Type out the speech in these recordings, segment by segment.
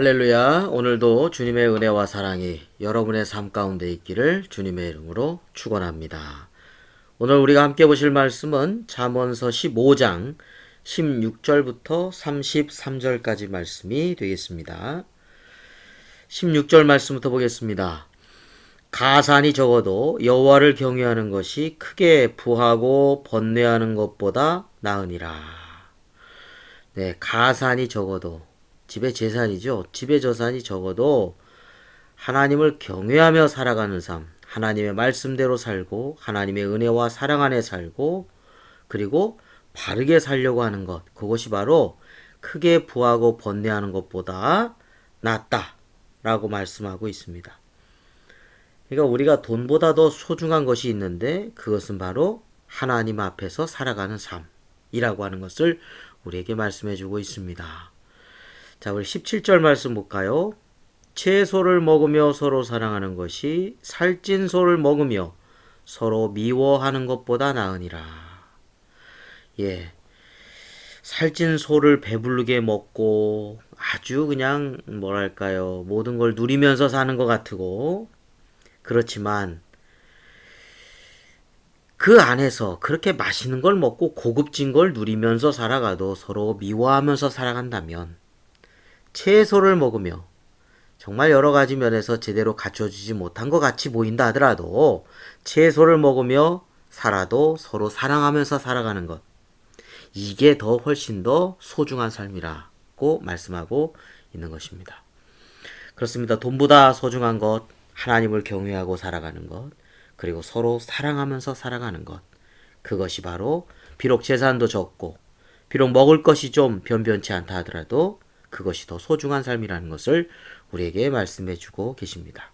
할렐루야. 오늘도 주님의 은혜와 사랑이 여러분의 삶 가운데 있기를 주님의 이름으로 축원합니다. 오늘 우리가 함께 보실 말씀은 잠언서 15장 16절부터 33절까지 말씀이 되겠습니다. 16절 말씀부터 보겠습니다. 가산이 적어도 여호와를 경외하는 것이 크게 부하고 번뇌하는 것보다 나으니라. 네, 가산이 적어도 집의 재산이죠. 집의 재산이 적어도 하나님을 경외하며 살아가는 삶, 하나님의 말씀대로 살고 하나님의 은혜와 사랑 안에 살고 그리고 바르게 살려고 하는 것, 그것이 바로 크게 부하고 번뇌하는 것보다 낫다라고 말씀하고 있습니다. 그러니까 우리가 돈보다 더 소중한 것이 있는데 그것은 바로 하나님 앞에서 살아가는 삶이라고 하는 것을 우리에게 말씀해 주고 있습니다. 자, 우리 17절 말씀 볼까요? 채소를 먹으며 서로 사랑하는 것이 살찐 소를 먹으며 서로 미워하는 것보다 나으니라. 예. 살찐 소를 배부르게 먹고 아주 그냥 뭐랄까요. 모든 걸 누리면서 사는 것 같고 그렇지만 그 안에서 그렇게 맛있는 걸 먹고 고급진 걸 누리면서 살아가도 서로 미워하면서 살아간다면 채소를 먹으며 정말 여러 가지 면에서 제대로 갖춰주지 못한 것 같이 보인다 하더라도 채소를 먹으며 살아도 서로 사랑하면서 살아가는 것. 이게 더 훨씬 더 소중한 삶이라고 말씀하고 있는 것입니다. 그렇습니다. 돈보다 소중한 것, 하나님을 경외하고 살아가는 것, 그리고 서로 사랑하면서 살아가는 것. 그것이 바로 비록 재산도 적고 비록 먹을 것이 좀 변변치 않다 하더라도 그것이 더 소중한 삶이라는 것을 우리에게 말씀해 주고 계십니다.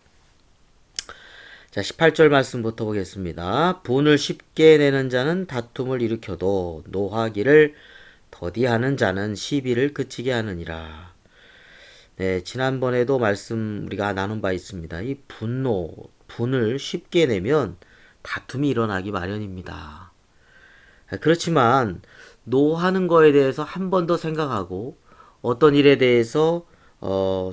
자, 18절 말씀부터 보겠습니다. 분을 쉽게 내는 자는 다툼을 일으켜도 노하기를 더디하는 자는 시비를 그치게 하느니라. 네, 지난번에도 말씀 우리가 나눈 바 있습니다. 이 분을 쉽게 내면 다툼이 일어나기 마련입니다. 그렇지만 노하는 거에 대해서 한 번 더 생각하고 어떤 일에 대해서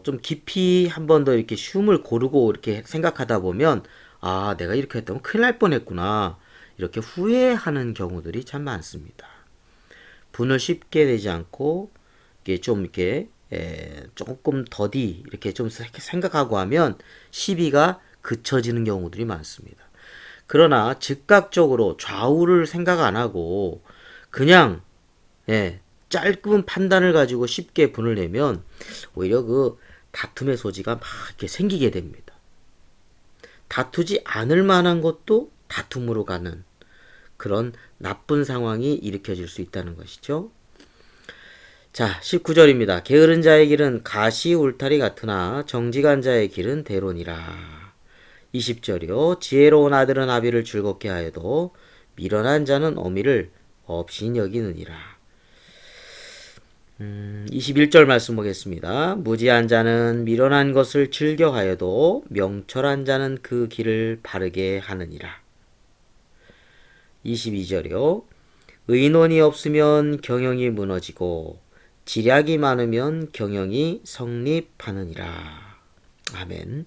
좀 깊이 한 번 더 이렇게 쉼을 고르고 이렇게 생각하다 보면 아, 내가 이렇게 했다면 큰일 날 뻔했구나. 이렇게 후회하는 경우들이 참 많습니다. 분을 쉽게 내지 않고 이게 좀 이렇게 조금 더디 이렇게 좀 생각하고 하면 시비가 그쳐지는 경우들이 많습니다. 그러나 즉각적으로 좌우를 생각 안 하고 그냥 짧은 판단을 가지고 쉽게 분을 내면 오히려 그 다툼의 소지가 막 이렇게 생기게 됩니다. 다투지 않을 만한 것도 다툼으로 가는 그런 나쁜 상황이 일으켜질 수 있다는 것이죠. 자, 19절입니다. 게으른 자의 길은 가시 울타리 같으나 정직한 자의 길은 대론이라. 20절이요. 지혜로운 아들은 아비를 즐겁게 하여도 미련한 자는 어미를 업신 여기느니라. 21절 말씀 보겠습니다. 무지한 자는 미련한 것을 즐겨하여도 명철한 자는 그 길을 바르게 하느니라. 22절이요. 의논이 없으면 경영이 무너지고 지략이 많으면 경영이 성립하느니라. 아멘.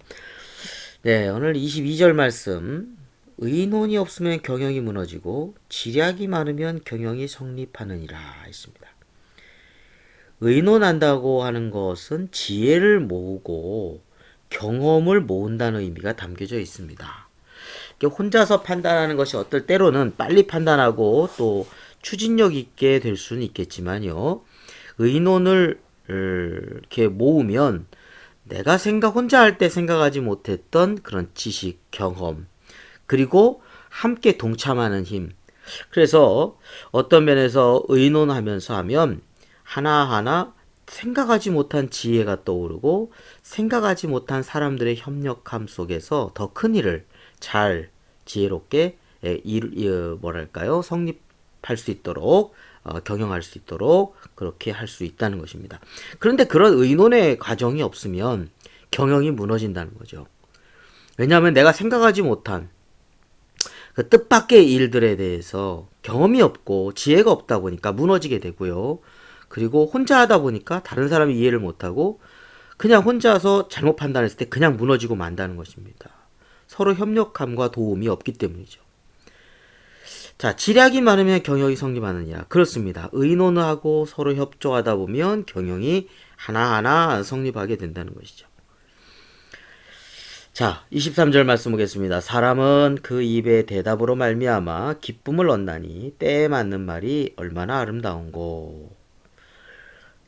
네, 오늘 22절 말씀. 의논이 없으면 경영이 무너지고 지략이 많으면 경영이 성립하느니라 했습니다. 의논한다고 하는 것은 지혜를 모으고 경험을 모은다는 의미가 담겨져 있습니다. 혼자서 판단하는 것이 어떨 때로는 빨리 판단하고 또 추진력 있게 될 수는 있겠지만요. 의논을 이렇게 모으면 내가 혼자 할 때 생각하지 못했던 그런 지식, 경험, 그리고 함께 동참하는 힘. 그래서 어떤 면에서 의논하면서 하면 하나하나 생각하지 못한 지혜가 떠오르고 생각하지 못한 사람들의 협력함 속에서 더 큰 일을 잘 지혜롭게 뭐랄까요? 성립할 수 있도록 경영할 수 있도록 그렇게 할 수 있다는 것입니다. 그런데 그런 의논의 과정이 없으면 경영이 무너진다는 거죠. 왜냐하면 내가 생각하지 못한 그 뜻밖의 일들에 대해서 경험이 없고 지혜가 없다 보니까 무너지게 되고요. 그리고 혼자 하다 보니까 다른 사람이 이해를 못하고 그냥 혼자서 잘못 판단했을 때 그냥 무너지고 만다는 것입니다. 서로 협력함과 도움이 없기 때문이죠. 자, 지략이 많으면 경영이 성립하느냐? 그렇습니다. 의논하고 서로 협조하다 보면 경영이 하나하나 성립하게 된다는 것이죠. 자, 23절 말씀 보겠습니다. 사람은 그 입의 대답으로 말미암아 기쁨을 얻나니 때에 맞는 말이 얼마나 아름다운고.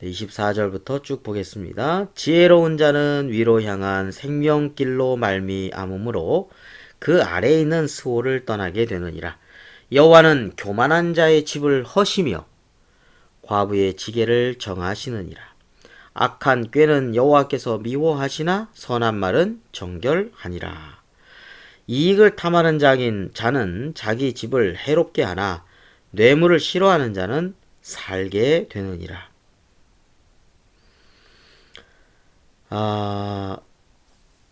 24절부터 쭉 보겠습니다. 지혜로운 자는 위로 향한 생명길로 말미암으므로 그 아래에 있는 수호를 떠나게 되느니라. 여호와는 교만한 자의 집을 허시며 과부의 지게를 정하시느니라. 악한 꾀는 여호와께서 미워하시나 선한 말은 정결하니라. 이익을 탐하는 자는 자기 집을 해롭게 하나 뇌물을 싫어하는 자는 살게 되느니라.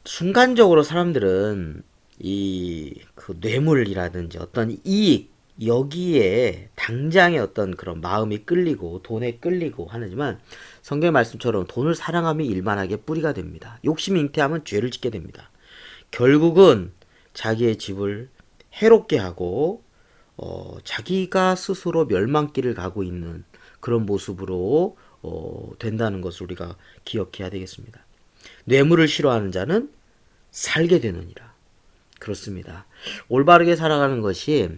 순간적으로 사람들은 그 뇌물이라든지 어떤 이익, 여기에 당장의 어떤 그런 마음이 끌리고 돈에 끌리고 하지만 성경의 말씀처럼 돈을 사랑하면 일만하게 뿌리가 됩니다. 욕심이 잉태하면 죄를 짓게 됩니다. 결국은 자기의 집을 해롭게 하고 자기가 스스로 멸망길을 가고 있는 그런 모습으로 된다는 것을 우리가 기억해야 되겠습니다. 뇌물을 싫어하는 자는 살게 되느니라. 그렇습니다. 올바르게 살아가는 것이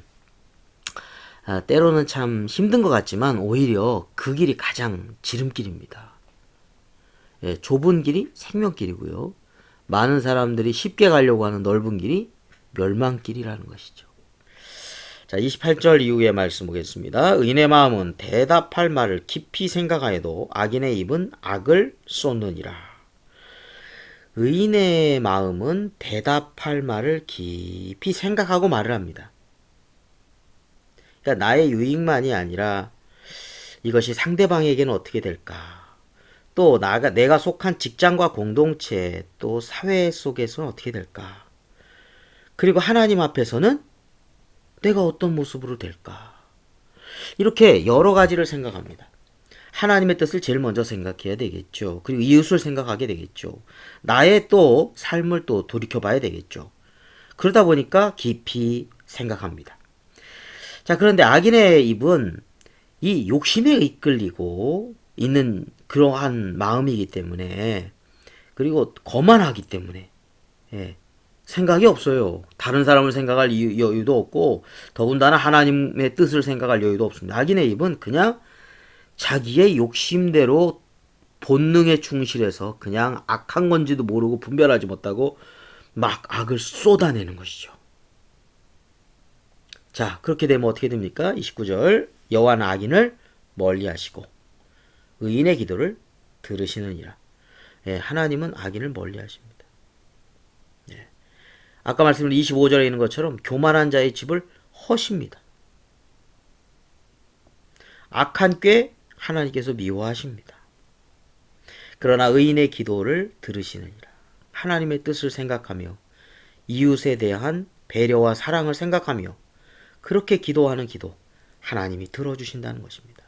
때로는 참 힘든 것 같지만 오히려 그 길이 가장 지름길입니다. 예, 좁은 길이 생명길이고요. 많은 사람들이 쉽게 가려고 하는 넓은 길이 멸망길이라는 것이죠. 자, 28절 이후의 말씀 보겠습니다. 의인의 마음은 대답할 말을 깊이 생각하여도 악인의 입은 악을 쏟느니라. 의인의 마음은 대답할 말을 깊이 생각하고 말을 합니다. 그러니까 나의 유익만이 아니라 이것이 상대방에게는 어떻게 될까? 또 내가 속한 직장과 공동체 또 사회 속에서는 어떻게 될까? 그리고 하나님 앞에서는 내가 어떤 모습으로 될까? 이렇게 여러 가지를 생각합니다. 하나님의 뜻을 제일 먼저 생각해야 되겠죠. 그리고 이웃을 생각하게 되겠죠. 나의 또 삶을 또 돌이켜봐야 되겠죠. 그러다 보니까 깊이 생각합니다. 자, 그런데 악인의 입은 이 욕심에 이끌리고 있는 그러한 마음이기 때문에 그리고 거만하기 때문에 예, 생각이 없어요. 다른 사람을 생각할 여유도 없고 더군다나 하나님의 뜻을 생각할 여유도 없습니다. 악인의 입은 그냥 자기의 욕심대로 본능에 충실해서 그냥 악한 건지도 모르고 분별하지 못하고 막 악을 쏟아내는 것이죠. 자, 그렇게 되면 어떻게 됩니까? 29절 여호와는 악인을 멀리하시고 의인의 기도를 들으시느니라. 예, 하나님은 악인을 멀리하십니다. 예. 아까 말씀드린 25절에 있는 것처럼 교만한 자의 집을 허십니다. 악한 꾀 하나님께서 미워하십니다. 그러나 의인의 기도를 들으시느니라. 하나님의 뜻을 생각하며 이웃에 대한 배려와 사랑을 생각하며 그렇게 기도하는 기도 하나님이 들어주신다는 것입니다.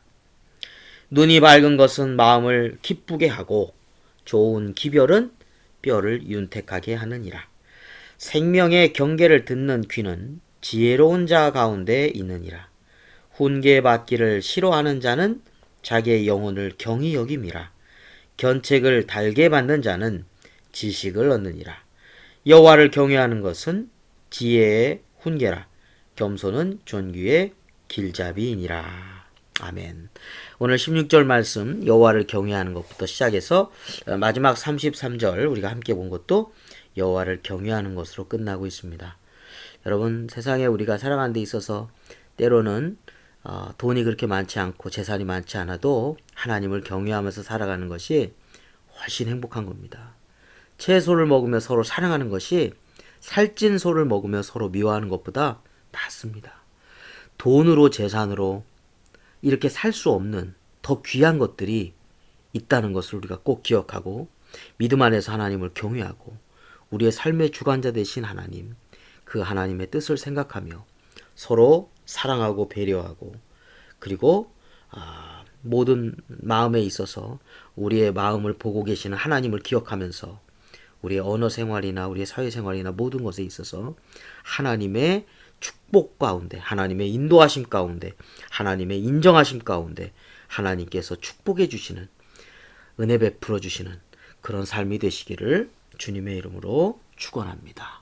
눈이 밝은 것은 마음을 기쁘게 하고 좋은 기별은 뼈를 윤택하게 하느니라. 생명의 경계를 듣는 귀는 지혜로운 자 가운데 있느니라. 훈계받기를 싫어하는 자는 자기의 영혼을 경히 여김이라. 견책을 달게 받는 자는 지식을 얻느니라. 여호와를 경외하는 것은 지혜의 훈계라. 겸손은 존귀의 길잡이이니라. 아멘. 오늘 16절 말씀 여호와를 경외하는 것부터 시작해서 마지막 33절 우리가 함께 본 것도 여호와를 경외하는 것으로 끝나고 있습니다. 여러분, 세상에 우리가 살아가는 데 있어서 때로는 돈이 그렇게 많지 않고 재산이 많지 않아도 하나님을 경외하면서 살아가는 것이 훨씬 행복한 겁니다. 채소를 먹으며 서로 사랑하는 것이 살찐 소를 먹으며 서로 미워하는 것보다 낫습니다. 돈으로 재산으로 이렇게 살 수 없는 더 귀한 것들이 있다는 것을 우리가 꼭 기억하고 믿음 안에서 하나님을 경외하고 우리의 삶의 주관자 되신 하나님, 그 하나님의 뜻을 생각하며 서로 사랑하고 배려하고 그리고 모든 마음에 있어서 우리의 마음을 보고 계시는 하나님을 기억하면서 우리의 언어 생활이나 우리의 사회 생활이나 모든 것에 있어서 하나님의 축복 가운데, 하나님의 인도하심 가운데, 하나님의 인정하심 가운데 하나님께서 축복해 주시는, 은혜 베풀어 주시는 그런 삶이 되시기를 주님의 이름으로 축원합니다.